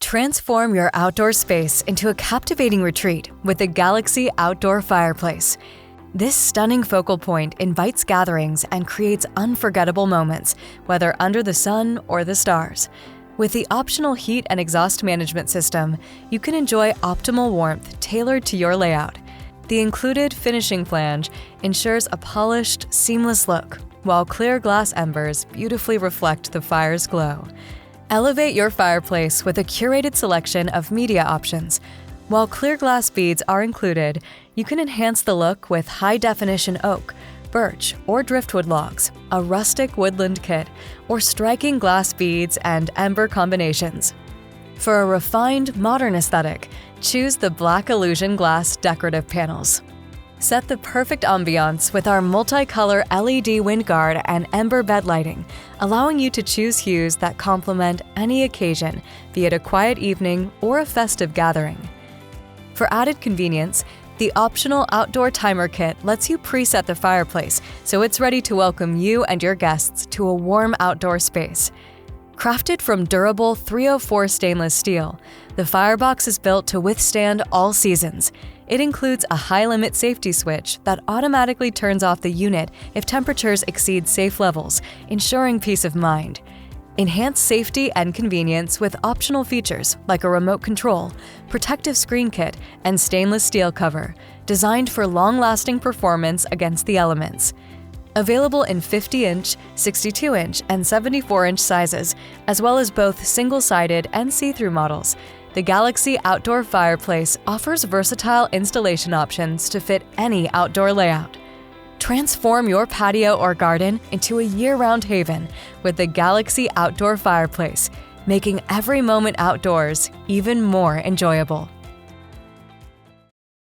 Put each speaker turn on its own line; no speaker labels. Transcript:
Transform your outdoor space into a captivating retreat with the Galaxy Outdoor Fireplace. This stunning focal point invites gatherings and creates unforgettable moments, whether under the sun or the stars. With the optional heat and exhaust management system, you can enjoy optimal warmth tailored to your layout. The included finishing flange ensures a polished, seamless look, while clear glass embers beautifully reflect the fire's glow. Elevate your fireplace with a curated selection of media options. While clear glass beads are included, you can enhance the look with high-definition oak, birch, or driftwood logs, a rustic woodland kit, or striking glass beads and ember combinations. For a refined, modern aesthetic, choose the Black Illusion glass decorative panels. Set the perfect ambiance with our multicolor LED wind guard and ember bed lighting, allowing you to choose hues that complement any occasion, be it a quiet evening or a festive gathering. For added convenience, the optional outdoor timer kit lets you preset the fireplace so it's ready to welcome you and your guests to a warm outdoor space. Crafted from durable 304 stainless steel, the firebox is built to withstand all seasons. It includes a high-limit safety switch that automatically turns off the unit if temperatures exceed safe levels, ensuring peace of mind. Enhance safety and convenience with optional features like a remote control, protective screen kit, and stainless steel cover, designed for long-lasting performance against the elements. Available in 50-inch, 62-inch, and 74-inch sizes, as well as both single-sided and see-through models, the Galaxy Outdoor Fireplace offers versatile installation options to fit any outdoor layout. Transform your patio or garden into a year-round haven with the Galaxy Outdoor Fireplace, making every moment outdoors even more enjoyable.